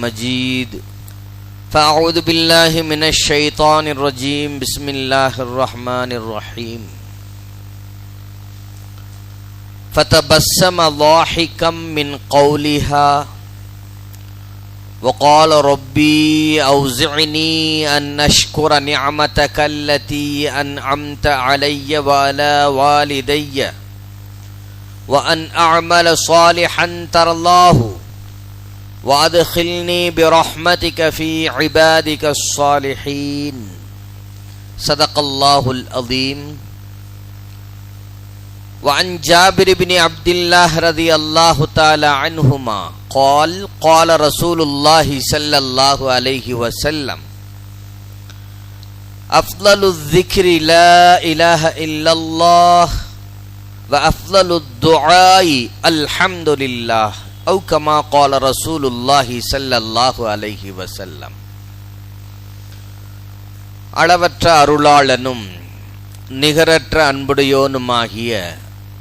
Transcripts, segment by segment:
مجيد فأعوذ بالله من الشيطان الرجيم بسم الله الرحمن الرحيم فتبسم ضاحكا من قولها وقال ربي أوزعني أن أشكر نعمتك التي أنعمت علي وعلى والدي وأن أعمل صالحا ترضاه وأدخلني برحمتك في عبادك الصالحين صدق الله العظيم. وعن جابر بن عبد الله رضي الله تعالى عنهما قال قال رسول الله صلى الله عليه وسلم أفضل الذكر لا إله إلا الله وأفضل الدعاء الحمد لله أو كما قال رسول الله صلى الله عليه وسلم. அளவற்ற அருளாளனும் நிகரற்ற அன்புடையோனுமாகிய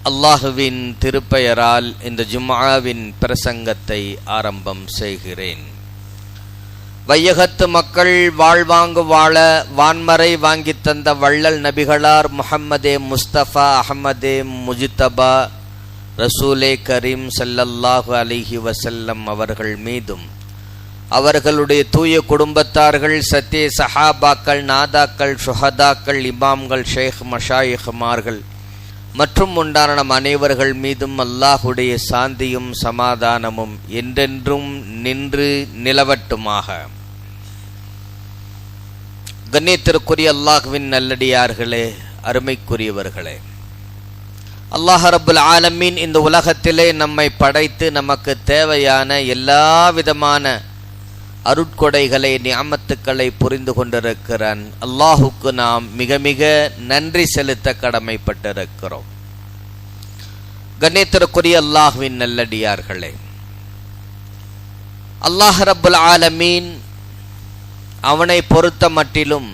அல்லாஹுவின் திருப்பெயரால் இந்த ஜும்ஆவின் பிரசங்கத்தை ஆரம்பம் செய்கிறேன். வையகத்து மக்கள் வாழ்வாங்கு வாழ வான்மறை வாங்கி தந்த வள்ளல் நபிகளார் முஹம்மதே முஸ்தபா அஹ்மதே முஜ்தபா ரசூலே கரீம் ஸல்லல்லாஹு அலைஹி வஸல்லம் அவர்கள் மீதும் அவர்களுடைய தூய குடும்பத்தார்கள் சத்திய சஹாபாக்கள் நாதாக்கள் சுஹதாக்கள் இமாம்கள் ஷேக் மஷாயிஹ்மார்கள் மற்றும் உண்டான நம் அனைவர்கள் மீதும் அல்லாஹுடைய சாந்தியும் சமாதானமும் என்றென்றும் நின்று நிலவட்டுமாக. கண்ணியத்திற்குரிய அல்லாஹ்வின் நல்லடியார்களே, அருமைக்குரியவர்களே, அல்லாஹ் ரப்புல் ஆலமீன் இந்த உலகத்திலே நம்மை படைத்து நமக்கு தேவையான எல்லா விதமான அருட்கொடைகளை நிஅமத்துக்களை புரிந்து கொண்டிருக்கிறான். அல்லாஹுக்கு நாம் மிக மிக நன்றி செலுத்த கடமைப்பட்டிருக்கிறோம். கண்ணியத்திற்குரிய அல்லாஹ்வின் நல்லடியார்களே, அல்லாஹ் ரப்புல் ஆலமீன் அவனை பொறுத்த மட்டிலும்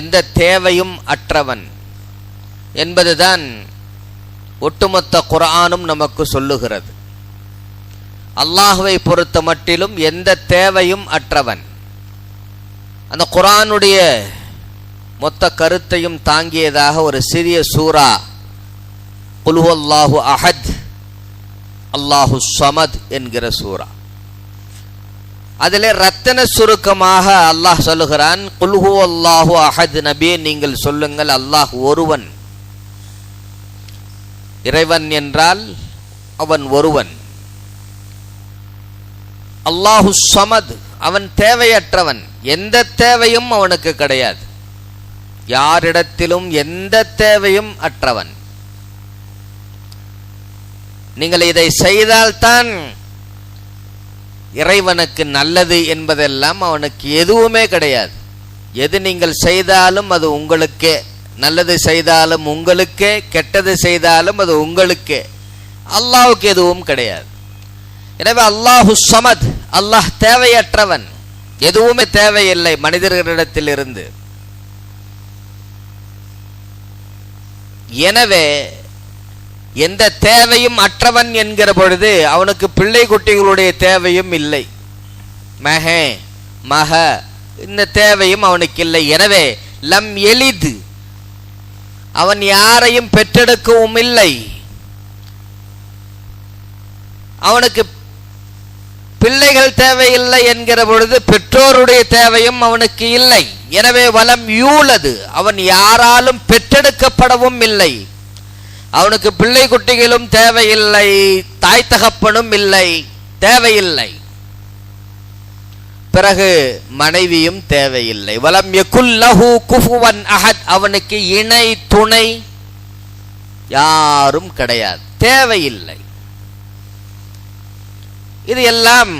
எந்த தேவையும் அற்றவன் என்பதுதான் ஒட்டுமொத்த குர்ஆனும் நமக்கு சொல்லுகிறது. அல்லாஹ்வை பொறுத்த மட்டிலும் எந்த தேவையும் அற்றவன். அந்த குர்ஆனுடைய மொத்த கருத்தையும் தாங்கியதாக ஒரு சிறிய சூரா குல் ஹுவல்லாஹு அஹத் அல்லாஹு ஸமத் என்கிற சூரா. அதிலே ரத்தன சுருக்கமாக அல்லாஹ் சொல்லுகிறான், குல் ஹுவல்லாஹு அஹத், நபியே நீங்கள் சொல்லுங்கள், அல்லாஹ் ஒருவன். இறைவன் என்றால் அவன் ஒருவன். அல்லாஹு ஸமத், அவன் தேவையற்றவன், எந்த தேவையும் அவனுக்கு கிடையாது, யாரிடத்திலும் எந்த தேவையும் அற்றவன். நீங்கள் இதை செய்தால்தான் இறைவனுக்கு நல்லது என்பதெல்லாம் அவனுக்கு எதுவுமே கிடையாது. எது நீங்கள் செய்தாலும் அது உங்களுக்கே, நல்லது செய்தாலும் உங்களுக்கே, கெட்டது செய்தாலும் அது உங்களுக்கே, அல்லாஹ்வுக்கு எதுவும் கிடையாது. எனவே அல்லாஹு ஸமத், அல்லாஹ் தேவையற்றவன், எதுவுமே தேவையில்லை மனிதர்களிடத்திலிருந்து. எனவே எந்த தேவையும் அற்றவன் என்கிற பொழுது அவனுக்கு பிள்ளை குட்டிகளுடைய தேவையும் இல்லை, மகே மக இந்த தேவையும் அவனுக்கு இல்லை. எனவே லம் எலிது, அவன் யாரையும் பெற்றெடுக்கவும் இல்லை, அவனுக்கு பிள்ளைகள் தேவையில்லை என்கிற பொழுது பெற்றோருடைய தேவையும் அவனுக்கு இல்லை. எனவே வலம் யூலது, அவன் யாராலும் பெற்றெடுக்கப்படவும் இல்லை, அவனுக்கு பிள்ளை குட்டிகளும் தேவையில்லை, தாய் தகப்பனும் இல்லை, தேவையில்லை. பிறகு மனைவியும் தேவையில்லை. வலம் யகுல் லஹு குஃபுவன் அஹத், அவனுக்கு இணை துணை யாரும் கிடையாது, தேவையில்லை. இது எல்லாம்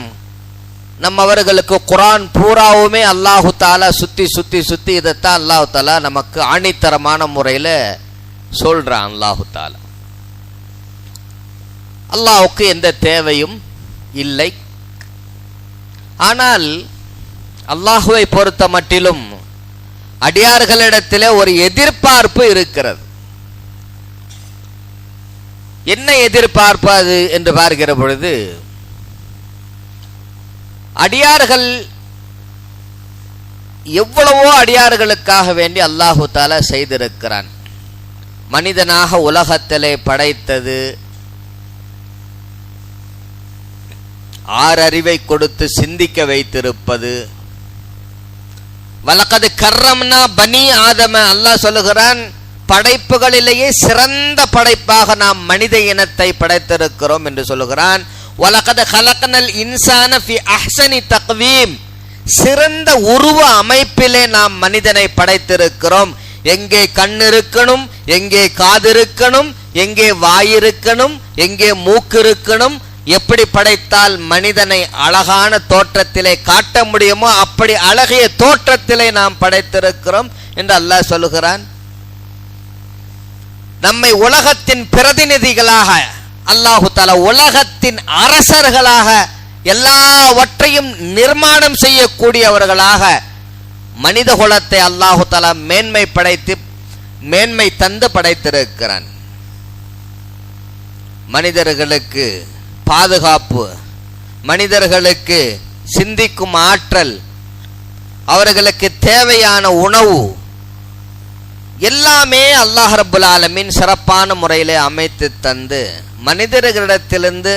நம்மவர்களுக்கு குர்ஆன் பூராவுமே அல்லாஹு தஆலா சுத்தி சுத்தி சுத்தி இதைத்தான் அல்லாஹு தஆலா நமக்கு ஆணித்தரமான முறையில் சொல்றான். அல்லாஹு தஆலா அல்லாஹ்வுக்கு எந்த தேவையும் இல்லை. ஆனால் அல்லாஹ்வை பொறுத்த மட்டிலும் அடியார்களிடத்தில் ஒரு எதிர்பார்ப்பு இருக்கிறது. என்ன எதிர்பார்ப்பு அது என்று பார்க்கிற பொழுது, அடியார்கள் எவ்வளவோ அடியார்களுக்காக வேண்டி அல்லாஹு தஆலா செய்திருக்கிறான். மனிதனாக உலகத்திலே படைத்தது, 6 அறிவை கொடுத்து சிந்திக்க வைத்திருப்பது. வலகத் கர்ரம்னா பனி ஆதம, அல்லாஹ் சொல்லுகிறான், படைப்புகளிலேயே சிறந்த படைப்பாக நாம் மனித இனத்தை படைத்திருக்கிறோம் என்று சொல்லுகிறான். வலகத் கலக்னல் இன்சான ஃபி அஹ்ஸனி தக்வீம், சிறந்த உருவ அமைப்பிலே நாம் மனிதனை படைத்திருக்கிறோம். எங்கே கண் இருக்கணும், எங்கே காது இருக்கணும், எங்கே வாய் இருக்கணும், எங்கே மூக்கு இருக்கணும், எப்படி படைத்தால் மனிதனை அழகான தோற்றத்திலே காட்ட முடியுமோ அப்படி அழகிய தோற்றத்திலே நாம் படைத்திருக்கிறோம் என்று அல்லாஹ் சொல்லுகிறான். நம்மை உலகத்தின் பிரதிநிதிகளாக அல்லாஹு தஆலா, உலகத்தின் அரசர்களாக, எல்லாவற்றையும் நிர்மாணம் செய்யக்கூடியவர்களாக மனித குலத்தை அல்லாஹு தஆலா மேன்மை தந்து படைத்திருக்கிறான். மனிதர்களுக்கு பாதுகாப்பு, மனிதர்களுக்கு சிந்திக்கும் ஆற்றல், அவர்களுக்கு தேவையான உணவு எல்லாமே அல்லாஹ் ரப்பல் ஆலமீன் சிறப்பான முறையிலே அமைத்து தந்து, மனிதர்களிடத்திலிருந்து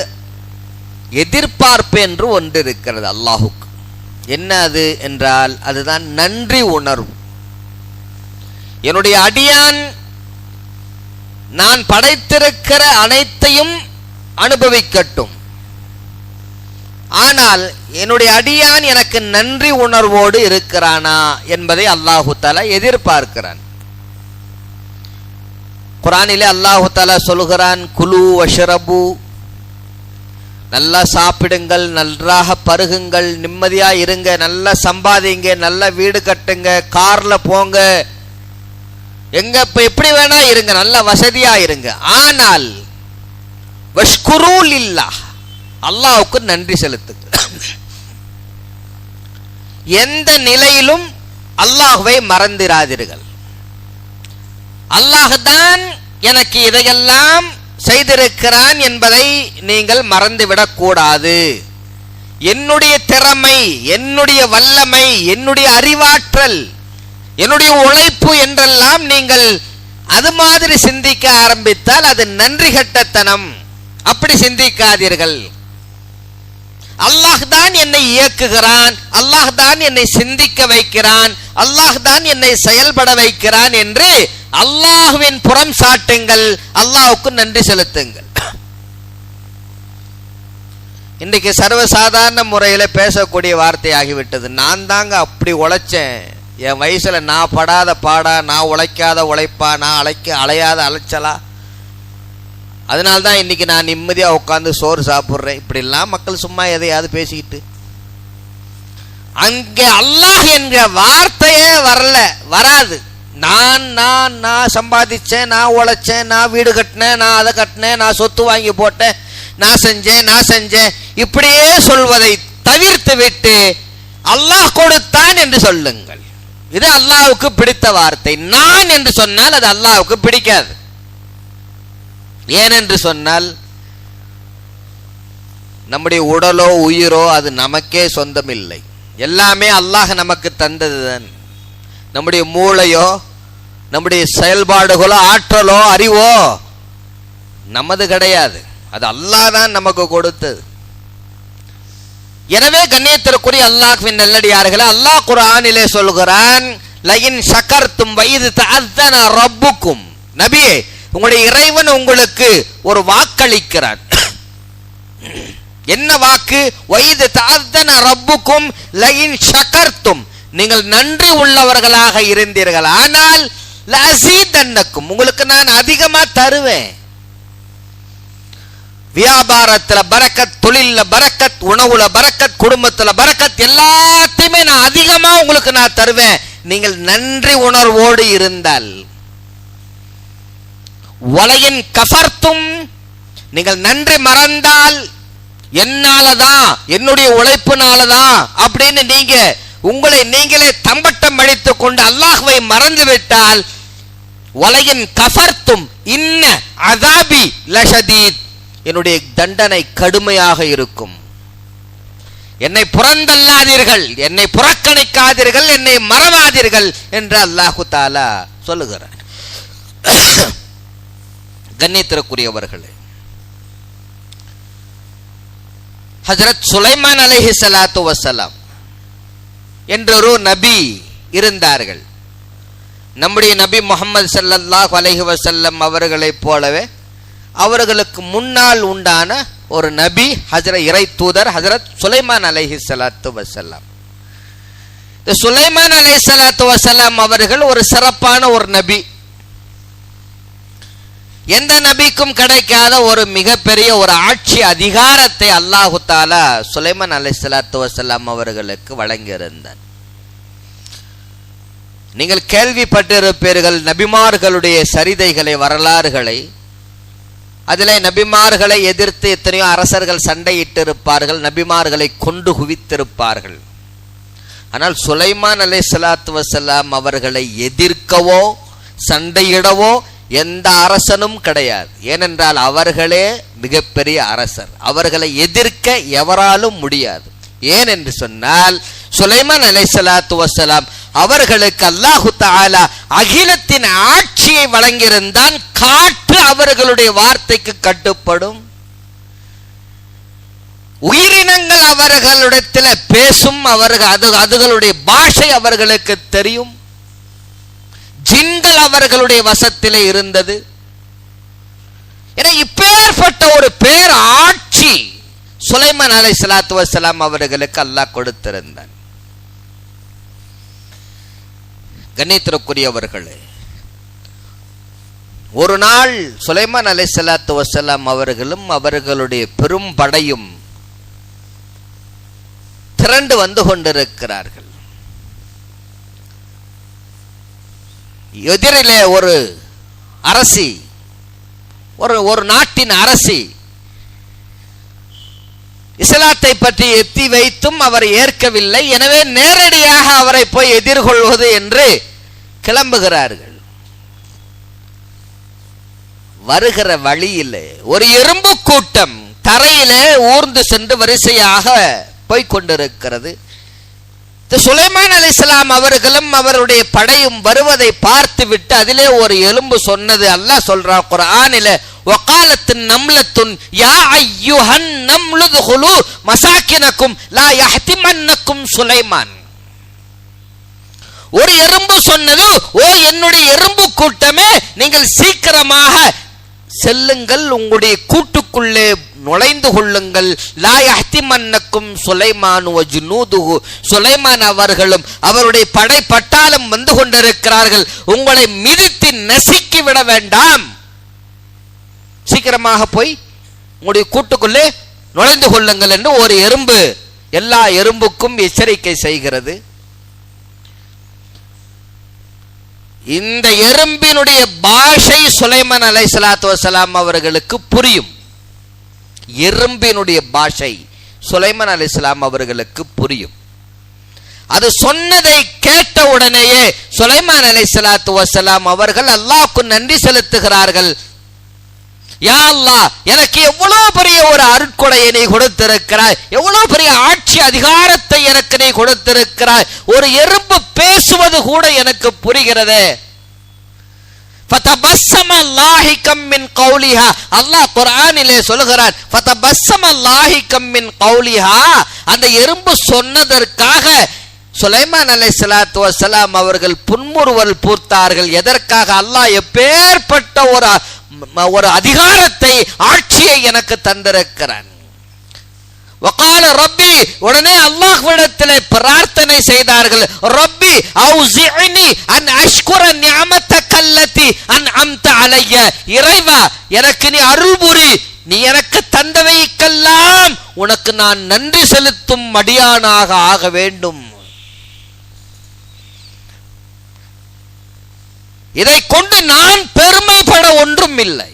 எதிர்பார்ப்பு என்று ஒன்று இருக்கிறது அல்லாஹுக்கு. என்ன அது என்றால், அதுதான் நன்றி உணர்வு. என்னுடைய அடியான் நான் படைத்திருக்கிற அனைத்தையும் அனுபவிக்கட்டும், ஆனால் என்னுடைய அடியான் எனக்கு நன்றி உணர்வோடு இருக்கிறானா என்பதை அல்லாஹு தஆலா எதிர்பார்க்கிறான். குர்ஆனிலே அல்லாஹு தஆலா சொல்கிறான், குலு வஷ்ரபு, நல்லா சாப்பிடுங்கள், நன்றாக பருகுங்கள், நிம்மதியா இருங்க, நல்லா சம்பாதிங்க, நல்ல வீடு கட்டுங்க, கார்ல போங்க, எங்க எப்படி வேணா இருங்க, நல்ல வசதியா இருங்க. ஆனால் வஷ்குரு லில்லாஹ், அல்லாஹ்வுக்கு நன்றி செலுத்துங்க. எந்த நிலையிலும் அல்லாஹ்வை மறந்திராதீர்கள். அல்லாஹ் தான் எனக்கு இதையெல்லாம் செய்திருக்கிறான் என்பதை நீங்கள் மறந்துவிடக் கூடாது. என்னுடைய திறமை, என்னுடைய வல்லமை, என்னுடைய அறிவாற்றல், என்னுடைய உழைப்பு என்றெல்லாம் நீங்கள் அது மாதிரி சிந்திக்க ஆரம்பித்தால் அது நன்றி கெட்டத்தனம். அப்படி சிந்திக்காதீர்கள். அல்லாஹ் தான் என்னை இயக்குகிறான், அல்லாஹ் தான் என்னை சிந்திக்க வைக்கிறான், அல்லாஹ் தான் என்னை செயல்பட வைக்கிறான் என்று அல்லாஹ்வின் புறம் சாட்டுங்கள், அல்லாஹ்வுக்கு நன்றி செலுத்துங்கள். இன்றைக்கு சர்வசாதாரண முறையில் பேசக்கூடிய வார்த்தை ஆகிவிட்டது. நான் தாங்க அப்படி உழைச்சேன், என் வயசுல நான் படாத பாடா, நான் உழைக்காத உழைப்பா, நான் அலையாத அலைச்சலா, அதனால்தான் இன்னைக்கு நான் நிம்மதியா உட்காந்து சோறு சாப்பிட்றேன். இப்படிலாம் மக்கள் சும்மா எதையாவது பேசிக்கிட்டு, அங்கே அல்லாஹ் என்கிற வார்த்தையே வராது. நான் நான் நான் சம்பாதிச்சேன், நான் உழைச்சேன், நான் வீடு கட்டினேன், நான் அதை கட்டினேன், நான் சொத்து வாங்கி போட்டேன், நான் செஞ்சேன், இப்படியே சொல்வதை தவிர்த்து விட்டு அல்லாஹ் கொடுத்தான் என்று சொல்லுங்கள். இது அல்லாஹ்வுக்கு பிடித்த வார்த்தை. நான் என்று சொன்னால் அது அல்லாஹ்வுக்கு பிடிக்காது. ஏனென்று சொன்னால் நம்முடைய உடலோ உயிரோ அது நமக்கே சொந்தமில்லை, எல்லாமே அல்லாஹ் நமக்கு தந்ததுதான். நம்முடைய மூளையோ, நம்முடைய செயல்பாடுகளோ, ஆற்றலோ, அறிவோ நமது கிடையாது, அது அல்லாஹ் தான் நமக்கு கொடுத்தது. எனவே கண்ணியத்திற்குரிய அல்லாஹ்வின் நல்லடியார்களே, அல்லாஹ் குர்ஆனிலே சொல்கிறான், லஇன் ஷகர்தும் வஇத் தஅத்தன ரப்புக்கும். நபியே, உங்களுடைய இறைவன் உங்களுக்கு ஒரு வாக்களிக்கிறான். என்ன வாக்கு? வஇத் தஅத்தன ரப்புக்கும் லஇன் ஷகர்தும், நீங்கள் நன்றி உள்ளவர்களாக இருந்தீர்கள் ஆனால் லஅஸீதன்னக்கும், உங்களுக்கு நான் அதிகமா தருவேன். வியாபாரத்துல பரக்கத், தொழில்ல பரக்கத், உணவுல பரக்கத், குடும்பத்துல பரக்கத், எல்லாத்தையுமே நான் அதிகமா உங்களுக்கு நான் தருவேன், நீங்கள் நன்றி உணர்வோடு இருந்தால். வலையின் கஃபர்த்தும், நீங்கள் நன்றி மறந்தால், என்னாலதான், என்னுடைய உழைப்புனாலதான் அப்படின்னு நீங்க உங்களை நீங்களே தம்பட்டம் அடித்துக் கொண்டு அல்லாஹ்வை மறந்து விட்டால், வலையின் கஃபர்த்தும் இன்ன அஸாபி லஷதீத், என்னுடைய தண்டனை கடுமையாக இருக்கும். என்னை புறந்தள்ளாதீர்கள், என்னை புறக்கணிக்காதீர்கள், என்னை மறவாதீர்கள் என்று அல்லாஹு தஆலா சொல்லுகிறார். கண்ணியத்திற்குரியவர்களே, ஹஜ்ரத் சுலைமான் அலைஹிஸ்ஸலாத்து வஸ்ஸலாம் என்றொரு நபி இருந்தார்கள். நம்முடைய நபி முஹம்மது ஸல்லல்லாஹு அலைஹி வஸல்லம் அவர்களைப் போலவே அவர்களுக்கு முன்னால் உண்டான ஒரு நபி இறை தூதர் ஹஜ்ரத் சுலைமான் அலைஹிஸ்ஸலாத்து வஸ்ஸலாம். இந்த சுலைமான் அலைஹிஸ்ஸலாத்து வஸ்ஸலாம் அவர்கள் ஒரு சிறப்பான ஒரு நபி. எந்த நபிக்கும் கிடைக்காத ஒரு மிகப்பெரிய ஒரு ஆட்சி அதிகாரத்தை அல்லாஹு தஆலா சுலைமான் அலைஹிஸ்ஸலாத்து வஸ்ஸலாம் அவர்களுக்கு வழங்கியிருந்தார். நீங்கள் கேள்விப்பட்டிருப்பீர்கள் நபிமார்களுடைய சரிதைகளை, வரலாறுகளை. அதிலே நபிமார்களை எதிர்த்து எத்தனையோ அரசர்கள் சண்டையிட்டிருப்பார்கள், நபிமார்களை கொண்டு குவித்திருப்பார்கள். ஆனால் சுலைமான் அலைஹிஸ்ஸலாத்து வஸ்ஸலாம் அவர்களை எதிர்க்கவோ சண்டையிடவோ எந்த அரசனும் கிடையாது. ஏனென்றால் அவர்களே மிகப்பெரிய அரசர். அவர்களை எதிர்க்க எவராலும் முடியாது. ஏன் என்று சொன்னால் சுலைமான் அலைஹிஸ்ஸலாத்து வஸ்ஸலாம் அவர்களுக்கு அல்லாஹு தஆலா அகிலத்தின் ஆட்சியை வழங்கியிருந்தான். காற்று அவர்களுடைய வார்த்தைக்கு கட்டுப்படும், உயிரினங்கள் அவர்களிடத்தில் பேசும், அதுகளுடைய பாஷை அவர்களுக்கு தெரியும், ஜின்கள் அவர்களுடைய வசத்திலே இருந்தது. என இப்பேற்பட்ட ஒரு பேர் ஆட்சி சுலைமான் அலைஹிஸ்ஸலாத்து வஸ்ஸலாம் அவர்களுக்கு அல்லாஹ் கொடுத்திருந்தான். கண்ணியத்திற்குரியவர்களே, ஒரு நாள் சுலைமான் அலைஹிஸ்ஸலாத்து வஸ்ஸலாம் அவர்களும் அவர்களுடைய பெரும் படையும் திரண்டு வந்து கொண்டிருக்கிறார்கள். எதிரிலே ஒரு அரசி, ஒரு நாட்டின் அரசி இஸ்லாத்தை பற்றி எத்தி வைத்தும் அவர் ஏற்கவில்லை. எனவே நேரடியாக அவரை போய் எதிர்கொள்வது என்று கிளம்புகிறார்கள். வருகிற வழியிலே ஒரு எறும்பு கூட்டம் தரையிலே ஊர்ந்து சென்று வரிசையாக போய்கொண்டிருக்கிறது. சுலைமான் அலைஹிஸ்ஸலாம் அவர்களும் அவருடைய படையும் வருவதை பார்த்து விட்டு அதிலே ஒரு எலும்பு சொன்னது. அல்லாஹ் சொல்றான் குர்ஆனிலே, வகாலத்துன் நம்லத்துன் யா அய்யுஹன் நம்லுதுகுலு மசாக்கினக்கும் லா யஹ்திமன்னக்கும் சுலைமான். ஒரு எறும்பு சொன்னது, ஓ என்னுடைய எறும்பு கூட்டமே, நீங்கள் சீக்கிரமாக செல்லுங்கள், உங்களுடைய கூட்டுக்குள்ளே நுழைந்து கொள்ளுங்கள். லா யஹ்திமன்னக்கும் சுலைமான் வ ஜுனூதுஹு, சுலைமான் அவர்களும் அவருடைய படை பட்டாளம் வந்து கொண்டிருக்கிறார்கள், உங்களை மிதித்து நசுக்கி விட வேண்டாம், சீக்கிரமாக போய் உங்களுடைய கூட்டுக்குள்ளே நுழைந்து கொள்ளுங்கள் என்று ஒரு எறும்பு எல்லா எறும்புக்கும் எச்சரிக்கை செய்கிறது. இந்த எறும்பினுடைய பாஷை சுலைமான் அலைஹிஸ்ஸலாத்து வஸ்ஸலாம் அவர்களுக்கு புரியும். எறும்பினுடைய பாஷை சுலைமான் அலைஹிஸ்ஸலாம் அவர்களுக்கு புரியும். அது சொன்னதை கேட்ட உடனேயே சுலைமான் அலைஹிஸ்ஸலாத்து வஸ்ஸலாம் அவர்கள் அல்லாஹ்வுக்கு நன்றி செலுத்துகிறார்கள். யா அல்லாஹ், எனக்கு எவ்வளவு பெரிய ஒரு அருட்கொடையை நீ கொடுத்திருக்கிறாய், எவ்வளவு பெரிய ஆட்சி அதிகாரத்தை எனக்கு நீ கொடுத்திருக்கிறாய், ஒரு எறும்பு பேசுவது கூட எனக்கு புரிகிறது. ஃபதபஸ்ஸம லாஹிகம் மின் கௌலிஹா, அல்லாஹ் குர்ஆனிலே சொல்கிறார், ஃபதபஸ்ஸம லாஹிகம் மின் கௌலிஹா, அந்த எறும்பு சொன்னதற்காக சுலைமான் அலைஹிஸ்ஸலாத்து வஸ்ஸலாம் அவர்கள் புன்முறுவல் பூர்த்தார்கள். எதற்காக? அல்லாஹ் எப்பேற்பட்ட ஒரு அதிகாரத்தை, ஆட்சியை எனக்கு தந்திருக்கிறான். வகால ரப்பி, உடனே அல்லாஹ்விடத்திலே பிரார்த்தனை செய்தார்கள். ரப்பி அவ்ஸிஅனி அன் அஷ்குர நிஅமத்தகல்லதி அன்அம்த அலைய, இறைவா எனக்கு நீ அருள் புரி, நீ எனக்கு தந்தவைக்கெல்லாம் உனக்கு நான் நன்றி செலுத்தும் அடியானாக ஆக வேண்டும். இதை கொண்டு நான் பெருமைப்பட ஒன்றும் இல்லை,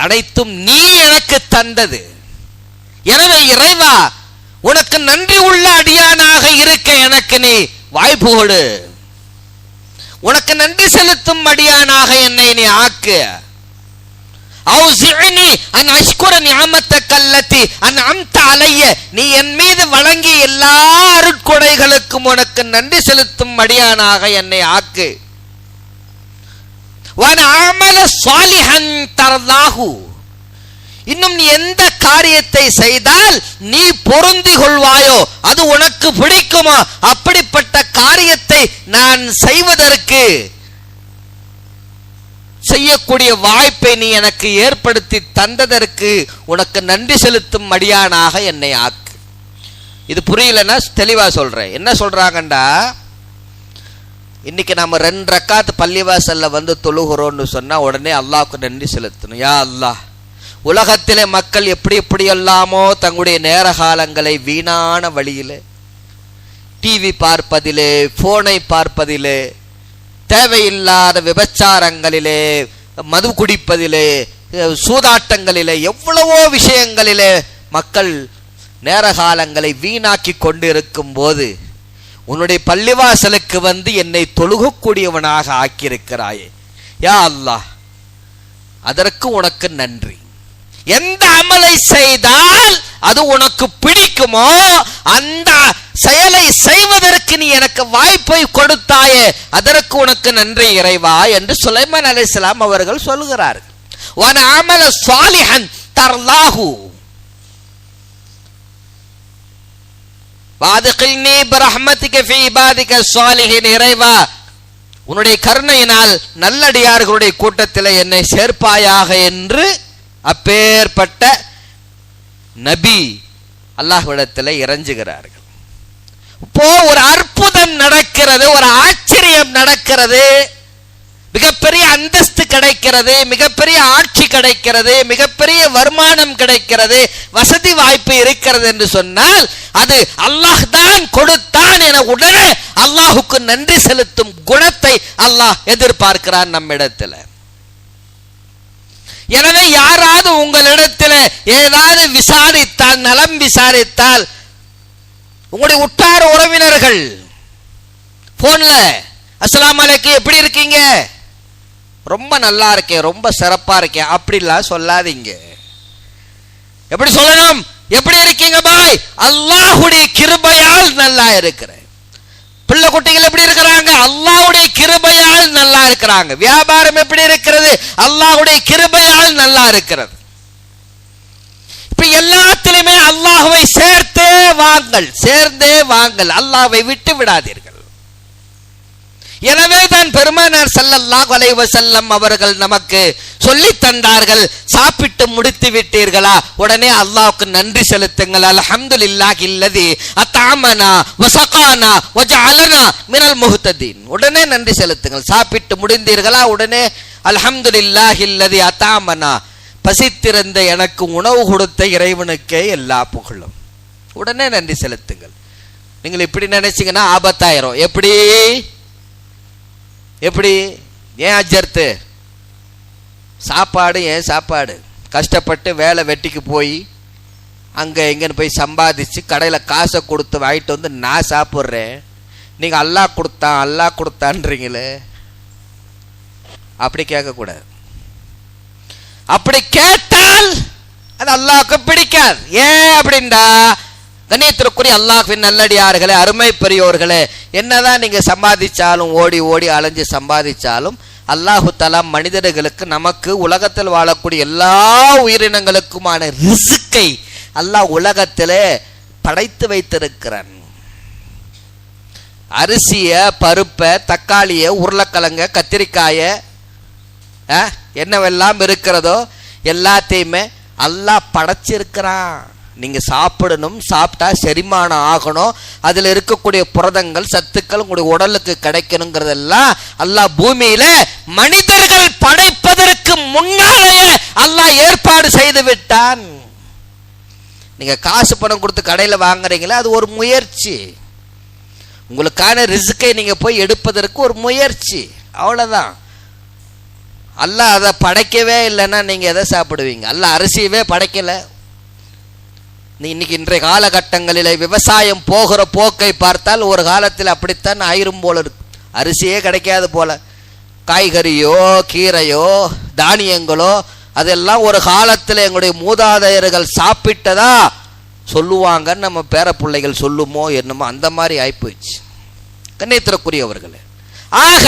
அனைத்தும் நீ எனக்கு தந்தது. எனவே இறைவா, உனக்கு நன்றி உள்ள அடியானாக இருக்க எனக்கு நீ வாய்ப்பு கொடு, உனக்கு நன்றி செலுத்தும் அடியானாக என்னை நீ ஆக்கு. அவுஸிஅனி அன் அஷ்குர நிஅமத்தக அல்லதி அன்அம்த அலைய, நீ என் மீது வழங்கிய எல்லா அருட்கொடைகளுக்கும் உனக்கு நன்றி செலுத்தும் அடியானாக என்னை ஆக்கு. வஅன அஅமல ஸாலிஹன் தர்லாஹு, இன்னும் நீ எந்த காரியத்தை செய்தால் நீ பொருந்தி கொள்வாயோ, அது உனக்கு பிடிக்குமோ, அப்படிப்பட்ட காரியத்தை நான் செய்வதற்கு செய்யக்கூடிய வாய்ப்பை நீ எனக்கு ஏற்படுத்தி தந்ததற்கு உனக்கு நன்றி செலுத்தும் அடியானாக என்னை ஆக்கு. இது புரியலன்னா தெளிவா சொல்றேன். என்ன சொல்றாங்கண்டா, இன்னைக்கு நம்ம 2 ரக்காத் பள்ளிவாசல்ல வந்து தொழுகிறோம்னு சொன்னா உடனே அல்லாஹ்வுக்கு நன்றி செலுத்தணும். யா அல்லாஹ், உலகத்திலே மக்கள் எப்படி எப்படி எல்லாமோ தங்களுடைய நேர காலங்களை வீணான வழியிலே, டிவி பார்ப்பதிலே, போனை பார்ப்பதிலே, தேவையில்லாத விபச்சாரங்களிலே, மது குடிப்பதிலே, சூதாட்டங்களிலே, எவ்வளவோ விஷயங்களிலே மக்கள் நேர காலங்களை வீணாக்கி கொண்டு இருக்கும் போது உன்னுடைய பள்ளிவாசலுக்கு வந்து என்னை தொழுகக்கூடியவனாக ஆக்கியிருக்கிறாயே, யா அல்லாஹ், அதற்கு உனக்கு நன்றி. எந்த அமலை செய்தால் அது உனக்கு பிடிக்குமோ அந்த செயலை செய்வதற்கு நீ எனக்கு வாய்ப்பை கொடுத்தாயே, அதற்கு உனக்கு நன்றி இறைவா என்று சுலைமான் அலைஹிஸ்ஸலாம் அவர்கள் சொல்கிறார்கள். வஅன அஅமல ஸாலிஹன் தர்லாஹு வஅத்கில்னி பிரஹ்மதிக ஃபீ இபாதிக ஸாலிஹின், இறைவா உன்னுடைய கருணையினால் நல்லடியார்களுடைய கூட்டத்தில் என்னை சேர்ப்பாயாக என்று அப்பேற்பட்ட நபி அல்லாஹ்விடத்தில் இறைஞ்சுகிறார்கள். இப்போ ஒரு அற்புதம் நடக்கிறது, ஒரு ஆச்சரியம் நடக்கிறது, மிகப்பெரிய அந்தஸ்து கிடைக்கிறது, மிகப்பெரிய ஆட்சி கிடைக்கிறது, மிகப்பெரிய வருமானம் கிடைக்கிறது, வசதி வாய்ப்பு இருக்கிறது என்று சொன்னால் அது அல்லாஹ் தான் கொடுத்தான் என உடனே அல்லாஹுக்கு நன்றி செலுத்தும் குணத்தை அல்லாஹ் எதிர்பார்க்கிறான் நம்மிடத்தில். எனவே யாராவது உங்களிடத்தில் ஏதாவது விசாரித்தால், நலம் விசாரித்தால், உங்களுடைய உற்றார உறவினர்கள் போன்ல அஸ்ஸலாமு அலைக்கும் எப்படி இருக்கீங்க, ரொம்ப நல்லா இருக்கேன், ரொம்ப சிறப்பா இருக்கேன் அப்படிலாம் சொல்லாதீங்க. எப்படி சொல்லணும், எப்படி இருக்கீங்க பாய், அல்லாஹ்வுடைய கிருபையால் நல்லா இருக்கிறேன். பிள்ளை குட்டிகள் எப்படி இருக்கிறாங்க, அல்லாஹ்வுடைய கிருபையால் நல்லா இருக்கிறாங்க. வியாபாரம் எப்படி இருக்கிறது, அல்லாஹ்வுடைய கிருபையால் நல்லா இருக்கிறது. இப்ப எல்லாத்திலுமே அல்லாஹ்வை சேர்த்தே வாங்கள், சேர்ந்தே வாங்கள், அல்லாஹ்வை விட்டு விடாதீர்கள். எனவே தான் பெருமானார் ஸல்லல்லாஹு அலைஹி வஸல்லம் அவர்கள் நமக்கு சொல்லி தந்தார்கள், சாப்பிட்டு முடித்து விட்டீர்களா உடனே அல்லாஹ்வுக்கு நன்றி செலுத்துங்கள். அல்ஹம்துலில்லாஹி அல்லதி அத்அமனா வஸகானா வஜஅலனா மினல் முஹ்ததீன், உடனே நன்றி செலுத்துங்கள். சாப்பிட்டு முடிந்தீர்களா உடனே அல்ஹம்துலில்லாஹி அல்லதி அத்அமனா, பசித்திருந்த எனக்கு உணவு கொடுத்த இறைவனுக்கே எல்லா புகழும், உடனே நன்றி செலுத்துங்கள். நீங்கள் இப்படி நினைச்சீங்கன்னா ஆபத்தாயிரும். எப்படி எப்படி ஏன் அஜர்த்து சாப்பாடு, ஏன் சாப்பாடு, கஷ்டப்பட்டு வேலை வெட்டிக்கு போய் அங்கே எங்கன்னு போய் சம்பாதிச்சு கடையில் காசை கொடுத்து வாங்கிட்டு வந்து நான் சாப்பிட்றேன், நீங்கள் அல்லாஹ் கொடுத்தான் அல்லாஹ் கொடுத்தான்றீங்களே, அப்படி கேட்கக்கூடாது. அப்படி கேட்டால் அது அல்லாஹ்வுக்கு பிடிக்காது. ஏன் அப்படின்டா, கண்ணியத்திற்குரிய அல்லாஹ்வின் நல்லடியார்களே, அருமை பெரியோர்களே, என்னதான் நீங்க சம்பாதிச்சாலும், ஓடி ஓடி அலைஞ்சு சம்பாதிச்சாலும், அல்லாஹு தஆலா மனிதர்களுக்கு, நமக்கு, உலகத்தில் வாழக்கூடிய எல்லா உயிரினங்களுக்குமான ரிஸ்கை அல்லாஹ் உலகத்திலே படைத்து வைத்திருக்கிறான். அரிசிய, பருப்ப, தக்காளிய, உருளைக்கிழங்க, கத்திரிக்காய, என்னவெல்லாம் இருக்கிறதோ எல்லாத்தையுமே அல்லாஹ் படைச்சிருக்கிறான். நீங்க சாப்பிடணும், சாப்பிட்டா செரிமானம் ஆகணும், அதுல இருக்கக்கூடிய புரதங்கள், சத்துக்கள் உங்களுடைய உடலுக்கு கிடைக்கணுங்கிறதெல்லாம் அல்லாஹ் பூமியில மனிதர்கள் படைப்பதற்கு முன்னாலேயே அல்லாஹ் ஏற்பாடு செய்து விட்டான். நீங்க காசு பணம் கொடுத்து கடையில வாங்குறீங்களா, அது ஒரு முயற்சி. உங்களுக்கான ரிஸ்கை நீங்க போய் எடுப்பதற்கு ஒரு முயற்சி, அவ்வளவுதான். அல்லாஹ் அதை படைக்கவே இல்லைன்னா நீங்க எதை சாப்பிடுவீங்க? அல்லாஹ் அரிசியவே படைக்கல. இன்னைக்கு இன்றைய காலகட்டங்களில் விவசாயம் போகிற போக்கை பார்த்தால் ஒரு காலத்தில் அப்படித்தான் ஆயிரும் போல இருக்கு. அரிசியே கிடைக்காது போல, காய்கறியோ கீரையோ தானியங்களோ அதெல்லாம் ஒரு காலத்தில் எங்களுடைய மூதாதையர்கள் சாப்பிட்டதா சொல்லுவாங்கன்னு நம்ம பேர பிள்ளைகள் சொல்லுமோ என்னமோ அந்த மாதிரி ஆயிப்போச்சு. கண்ணியத்திற்குரியவர்களே, ஆக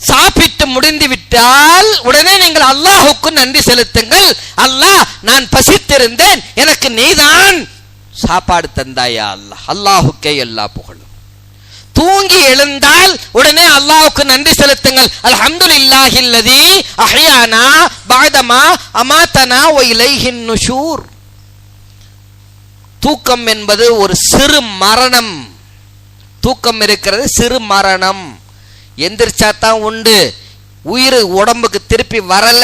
சாப்பிட்டு முடிந்து விட்டால் உடனே நீங்கள் அல்லாஹுக்கு நன்றி செலுத்துங்கள். அல்லாஹ், நான் பசித்திருந்தேன், எனக்கு நீதான் சாப்பாடு தந்தாயா அல்லாஹ், அல்லாஹுக்கே எல்லா புகழும். தூங்கி எழுந்தால் உடனே அல்லாஹ்வுக்கு நன்றி செலுத்துங்கள். அல்ஹம்துலில்லாஹில்லதி அஹ்யானா பஅதமா அமாதனா வ இலைஹின் நுஷூர். தூக்கம் என்பது ஒரு சிறு மரணம். தூக்கம் இருக்கிறது சிறு மரணம். எந்திரிச்சா தான் உண்டு, உயிர் உடம்புக்கு திருப்பி வரல,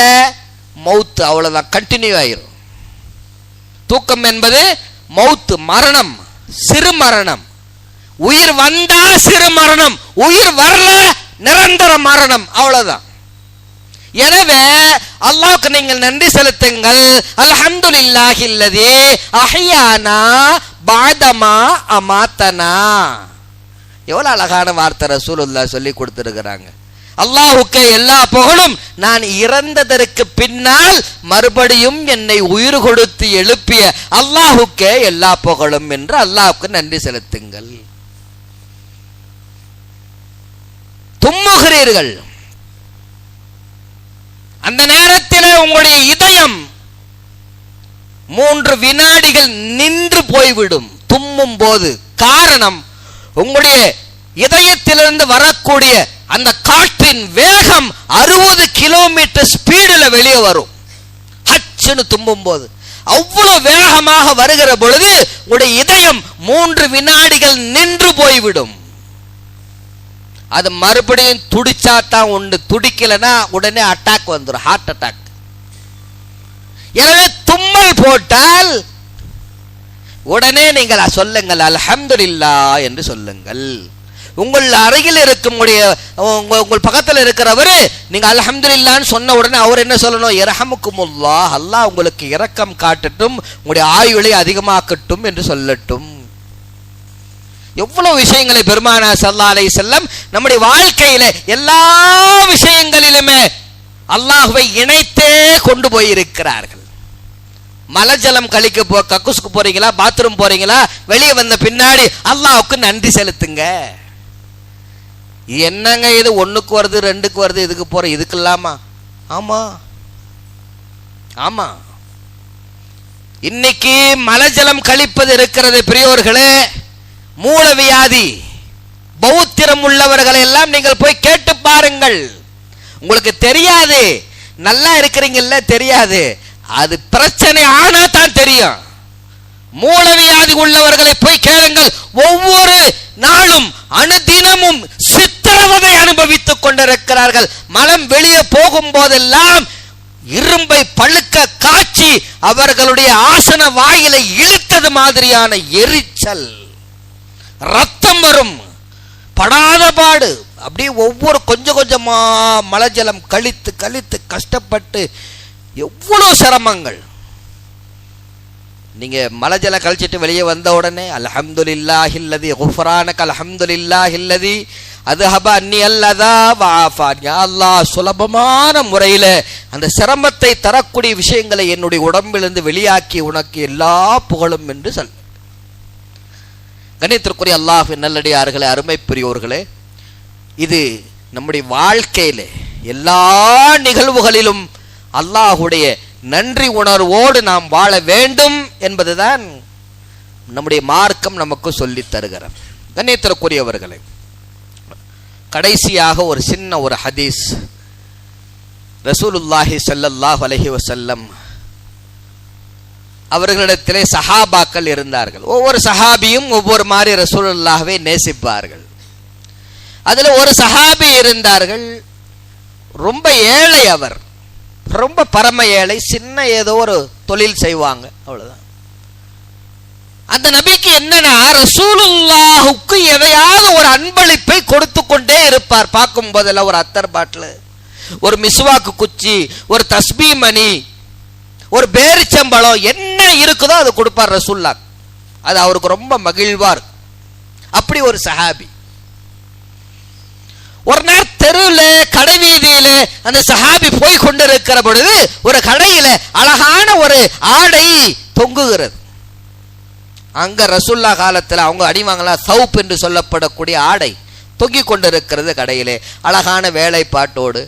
மௌத்து, அவ்வளவுதான், கண்டினியூ ஆயிரும். தூக்கம் என்பது மௌத்து, மரணம், சிறு மரணம். உயிர் வந்தா சிறு மரணம், உயிர் வரல நிரந்தர மரணம், அவ்வளவுதான். எனவே அல்லாஹ்வுக்கு நீங்கள் நன்றி செலுத்துங்கள். அல்ஹம்துலில்லாஹில்லதி அஹ்யானா பஅதமா அமாதனா. எவ்வளவு அழகான வார்த்தை ரசூலுல்லாஹ் சொல்லி கொடுத்திருக்கிறாங்க. அல்லாஹ்வுக்கே எல்லா புகழும், நான் இறந்ததற்கு பின்னால் மறுபடியும் என்னை உயிர் கொடுத்து எழுப்பிய அல்லாஹ்வுக்கே எல்லா புகழும் என்று அல்லாஹ்வுக்கு நன்றி செலுத்துங்கள். தும்முகிறீர்கள், அந்த நேரத்தில் உங்களுடைய இதயம் 3 வினாடிகள் நின்று போய்விடும் தும்மும் போது. காரணம், உங்களுடைய இதயத்திலிருந்து வரக்கூடிய அந்த காற்றின் வேகம் 60 கிலோமீட்டர் ஸ்பீடில் வெளியே வரும். ஹச்சுன்னு தும்பும் போது அவ்வளவு வேகமாக வருகிற பொழுது உங்களுடைய இதயம் 3 வினாடிகள் நின்று போய்விடும். அது மறுபடியும் துடிச்சா தான் உண்டு, துடிக்கலன்னா உடனே அட்டாக் வந்துடும், ஹார்ட் அட்டாக். எனவே தும்மல் போட்டால் உடனே நீங்கள் சொல்லுங்கள் அல்ஹம்துலில்லாஹ் என்று சொல்லுங்கள். உங்கள் அருகில் இருக்கும் உங்கள் பக்கத்தில் இருக்கிறவர் நீங்க அல்ஹம்துலில்லாஹ்னு சொன்ன உடனே அவர் என்ன சொல்லணும்? இரஹமுக்குமுல்லாஹ், அல்லாஹ் உங்களுக்கு இரக்கம் காட்டட்டும், உங்களுடைய ஆயுளை அதிகமாக்கட்டும் என்று சொல்லட்டும். எவ்வளவு விஷயங்களை பெருமானார் ஸல்லல்லாஹு அலைஹி வஸல்லம் நம்முடைய வாழ்க்கையில எல்லா விஷயங்களிலுமே அல்லாஹ்வை இணைத்தே கொண்டு போயிருக்கிறார்கள். மலஜலம் கழிக்க கக்கூசுக்கு போறீங்களா, பாத்ரூம் போறீங்களா, வெளியே வந்த பின்னாடி அல்லாஹ்வுக்கு நன்றி செலுத்துங்க. என்னங்க இது 1க்கு வருது 2க்கு வருது, இதுக்கு போற, இதுக்கு இல்லாமா? ஆமா ஆமா, இன்னைக்கு மலஜலம் கழிப்பது இருக்கிறது பெரியோர்களே, மூலவியாதி பௌத்திரம் உள்ளவர்களை எல்லாம் நீங்கள் போய் கேட்டு பாருங்கள். உங்களுக்கு தெரியாது, நல்லா இருக்கிறீங்கல்ல, தெரியாது. அது பிரச்சனை ஆனா தான் தெரியும். மூலவியாதி உள்ளவர்களை போய் கேளுங்கள். ஒவ்வொரு நாளும் அனுதினமும் சித்திரவதை அனுபவித்துக் கொண்டிருக்கிறார்கள். மலம் வெளியே போகும் போதெல்லாம் இரும்பை பழுக்க காட்சி அவர்களுடைய ஆசன வாயிலை இழுத்தது மாதிரியான எரிச்சல், ரத்தம் வரும், படாத பாடு. அப்படியே ஒவ்வொரு கொஞ்சம் கொஞ்சமா மலஜலம் கழித்து கழித்து கஷ்டப்பட்டு எவ்வளவு சிரமங்கள். நீங்க மலஜலம் கழிச்சிட்டு வெளியே வந்த உடனே அல்ஹம்துலில்லாஹில்லதி குஃப்ரானக அல்ஹம்துலில்லாஹில்லதி அதுஹப அன்னி அல்லதா வஆஃபான். யா அல்லாஹ், சுலபமான முறையில் அந்த சிரமத்தை தரக்கூடிய விஷயங்களை என்னுடைய உடம்பிலிருந்து வெளியாக்கி உனக்கு எல்லா புகழும் என்று சொல். கண்ணியத்திற்குரிய அல்லாஹ்வின் நல்லடியார்களே, அருமை பெரியோர்களே, இது நம்முடைய வாழ்க்கையில எல்லா நிகழ்வுகளிலும் அல்லாஹுடைய நன்றி உணர்வோடு நாம் வாழ வேண்டும் என்பதுதான் நம்முடைய மார்க்கம் நமக்கு சொல்லி தருகிறது. கண்ணியத்திற்குரியவர்களே, கடைசியாக ஒரு சின்ன ஒரு ஹதீஸ். ரசூலுல்லாஹி ஸல்லல்லாஹு அலைஹி வஸல்லம் அவர்களிடத்திலே சஹாபாக்கள் இருந்தார்கள். ஒவ்வொரு சஹாபியும் ஒவ்வொரு மாதிரி ரசூலுல்லாஹ்வை நேசிப்பார்கள். அதுல ஒரு சஹாபி இருந்தார்கள், ரொம்ப ஏழை, அவர் ரொம்ப பரம ஏழை, சின்ன ஏதோ ஒரு தொழில் செய்வாங்க, அவ்வளவுதான். அந்த நபிக்கு என்னன்னா, ரசூலுல்லாஹுக்கு எதையாவது ஒரு அன்பளிப்பை கொடுத்து கொண்டே இருப்பார். பார்க்கும் போதெல்லாம் ஒரு அத்தர் பாட்டில், ஒரு மிஸ்வாக்கு குச்சி, ஒரு தஸ்பீ மணி, ஒரு பேரிச்சம்பழம், என்ன இருக்குதோ அதை கொடுப்பார் ரசூலுல்லாஹ். அது அவருக்கு ரொம்ப மகிழ்வார். அப்படி ஒரு சஹாபி. ஒரு நாள் தெருவில் கடைவீதியிலே அந்த சஹாபி போய் கொண்டிருக்கிற பொழுது ஒரு கடையில அழகான ஒரு ஆடை தொங்குகிறது. அங்க ரசூல்லா காலத்துல அவங்க அடிவாங்களா சௌப் என்று சொல்லப்படக்கூடிய ஆடை தொங்கிக் கொண்டிருக்கிறது கடையிலே அழகான வேலைப்பாட்டோடு.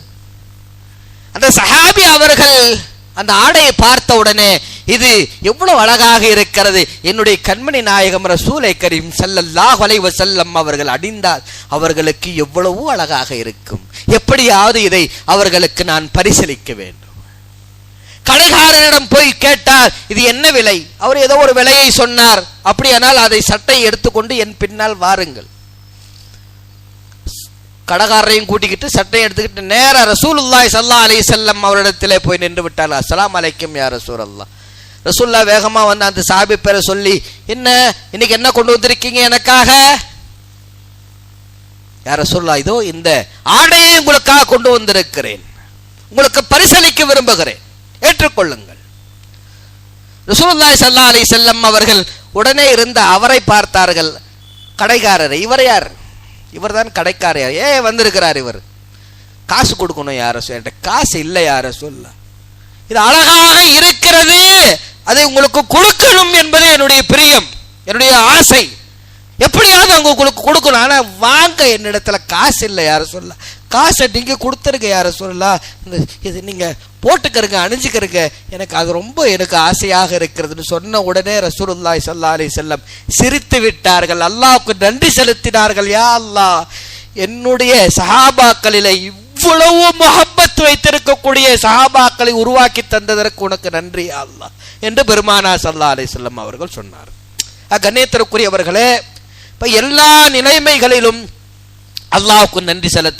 அந்த சஹாபி அவர்கள் அந்த ஆடையை பார்த்த உடனே இது எவ்வளவு அழகாக இருக்கிறது, என்னுடைய கண்மணி நாயகம் ரசூலை கரீம் ஸல்லல்லாஹு அலைஹி வஸல்லம் அவர்கள் அணிந்தால் அவர்களுக்கு எவ்வளவு அழகாக இருக்கும், எப்படியாவது இதை அவர்களுக்கு நான் பரிசளிக்க வேண்டும். கடைக்காரரிடம் போய் கேட்டார், இது என்ன விலை? அவர் ஏதோ ஒரு விலையை சொன்னார். அப்படியானால் அதை சட்டை எடுத்துக்கொண்டு என் பின்னால் வாருங்கள். கடைக்காரரையும் கூட்டிக்கிட்டு சட்டையை எடுத்துக்கிட்டு நேரா ரசூலுல்லாஹி ஸல்லல்லாஹு அலைஹி வஸல்லம் அவரிடத்திலே போய் நின்று விட்டார். அஸ்ஸலாமு அலைக்கும் யா ரசூலல்லாஹ். ரசூலுல்லா வேகமா வந்து அந்த சஹாபி பேரை சொல்லி, என்ன இன்னைக்கு என்ன கொண்டு வந்திருக்கீங்க எனக்காக? யா ரசூலுல்லாஹ், இதோ இந்த ஆடையை உங்களுக்காக கொண்டு வந்திருக்கிறேன், உங்களுக்கு பரிசளிக்க விரும்புகிறேன், ஏற்றுக்கொள்ளுங்கள். ரசூலுல்லாஹி ஸல்லல்லாஹு அலைஹி வஸல்லம் அவர்கள் உடனே இருந்த அவரை பார்த்தார்கள். கடைக்காரர், இவர் யார்? இவர் தான் கடைக்காரர். ஏன் வந்திருக்கிறார் இவர்? காசு கொடுக்கணும் யார சொல்ல. காசு இல்லை யார சொல்ல. இது அழகாக இருக்கிறது, அதை உங்களுக்கு கொடுக்கணும் என்பது என்னுடைய பிரியம், என்னுடைய ஆசை. எப்படியாவது அவங்க உங்களுக்கு கொடுக்கணும். ஆனா வாங்க, என்னிடத்துல காசு இல்லை யார சொல்ல. காசை நீங்க கொடுத்துருக்க யார சொல்லலாம், இது நீங்க போட்டுக்கிறங்க, அணிஞ்சுக்கிறங்க, எனக்கு அது ரொம்ப எனக்கு ஆசையாக இருக்கிறதுன்னு சொன்ன உடனே ரசூலுல்லாஹி ஸல்லல்லாஹு அலைஹி வஸல்லம் சிரித்து விட்டார்கள், அல்லாஹ்வுக்கு நன்றி செலுத்தினார்கள். யா அல்லாஹ், என்னுடைய சஹாபாக்களிலே இவ்வளவு முஹப்பத் வைத்திருக்கக்கூடிய சஹாபாக்களை உருவாக்கி தந்ததற்கு உனக்கு நன்றி யா அல்லாஹ் என்று பெருமானார் ஸல்லல்லாஹு அலைஹி வஸல்லம் அவர்கள் சொன்னார். கண்ணியத்திற்குரியவர்களே, இப்ப எல்லா நிலைமைகளிலும் அல்லாஹ்வுக்கு நன்றி செலுத்த